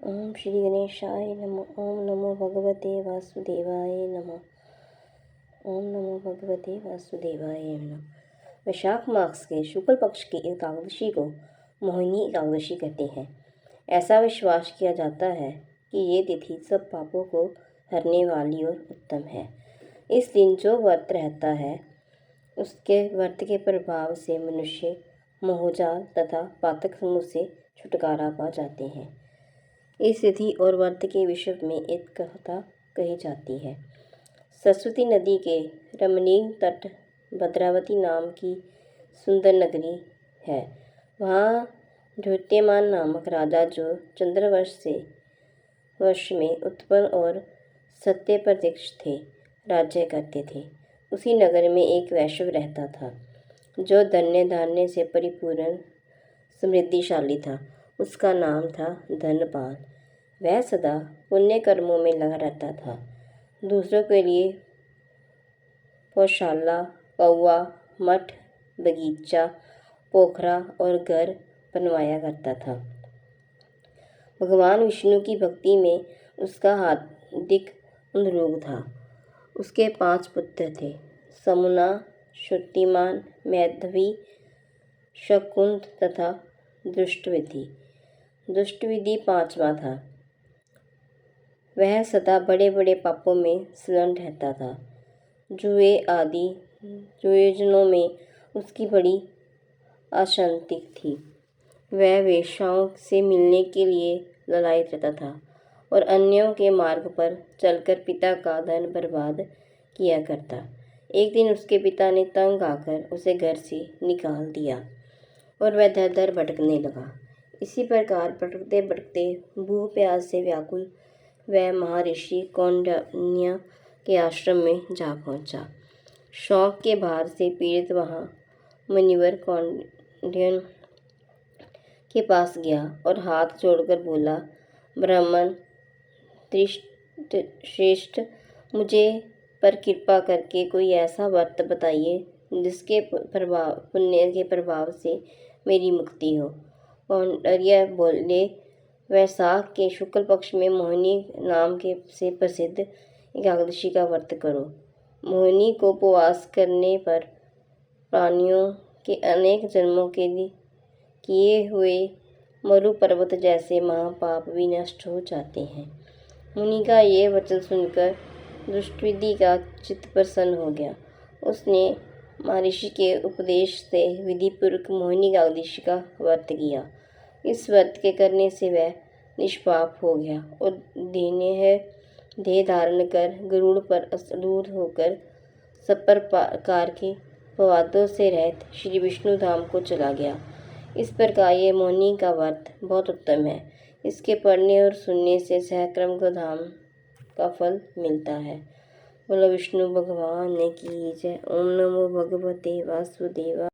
ओम श्री गणेशाय नमः। ओम नमो भगवते वासुदेवाय नमः। ओम नमो भगवते वासुदेवाय नमः। वैशाख मास के शुक्ल पक्ष की एकादशी को मोहिनी एकादशी कहते हैं। ऐसा विश्वास किया जाता है कि ये तिथि सब पापों को हरने वाली और उत्तम है। इस दिन जो व्रत रहता है उसके व्रत के प्रभाव से मनुष्य मोहजाल तथा पातक समूह से छुटकारा पा जाते हैं। इस तिथि और व्रत के विषय में एक कथा कही जाती है। सरस्वती नदी के रमणीय तट भद्रावती नाम की सुंदर नगरी है। वहाँ द्युतिमान नामक राजा जो वर्ष में उत्पन्न और सत्य प्रत्यक्ष थे राज्य करते थे। उसी नगर में एक वैश्य रहता था जो धन्य धान्य से परिपूर्ण समृद्धिशाली था। उसका नाम था धनपाल। वह सदा पुण्य कर्मों में लगा रहता था। दूसरों के लिए पौशाला, कौवा, मठ, बगीचा, पोखरा और घर बनवाया करता था। भगवान विष्णु की भक्ति में उसका हार्दिक अनुराग था। उसके 5 पुत्र थे, समुना, श्रुतिमान, मैधवी, शकुंत तथा दुष्टविधि। दुष्टविधि 5वां था। वह सदा बड़े बड़े पापों में संलग्न रहता था। जुए आदि जुएजनों में उसकी बड़ी आसक्ति थी। वह वेश्याओं से मिलने के लिए ललायत रहता था और अन्यों के मार्ग पर चलकर पिता का धन बर्बाद किया करता। एक दिन उसके पिता ने तंग आकर उसे घर से निकाल दिया और वह दर दर भटकने लगा। इसी प्रकार भटकते भटकते भूख प्यास से व्याकुल वह महर्षि कौंडिन्य के आश्रम में जा पहुंचा। शौक के भार से पीड़ित वहाँ मुनिवर कौंडिन्य के पास गया और हाथ जोड़कर बोला, ब्राह्मण श्रेष्ठ, मुझे पर कृपा करके कोई ऐसा व्रत बताइए जिसके पुण्य के प्रभाव से मेरी मुक्ति हो। कौंडिन्य बोले, वैशाख के शुक्ल पक्ष में मोहिनी नाम के से प्रसिद्ध एकादशी का व्रत करो। मोहिनी को उपवास करने पर प्राणियों के अनेक जन्मों के किए हुए मरु पर्वत जैसे महापाप विनष्ट हो जाते हैं। मुनि का ये वचन सुनकर दुष्टविधि का चित्त प्रसन्न हो गया। उसने महर्षि के उपदेश से विधिपूर्वक मोहिनी एकादशी का व्रत किया। इस व्रत के करने से वह निष्पाप हो गया और देह धारण कर गरुड़ पर आरूढ़ होकर सब प्रकार के अपवादों से रहित श्री विष्णु धाम को चला गया। इस प्रकार ये मोहिनी का व्रत बहुत उत्तम है। इसके पढ़ने और सुनने से सहस्त्रम को धाम का फल मिलता है। बोलो विष्णु भगवान की जय। ओम नमो भगवते वासुदेवाय।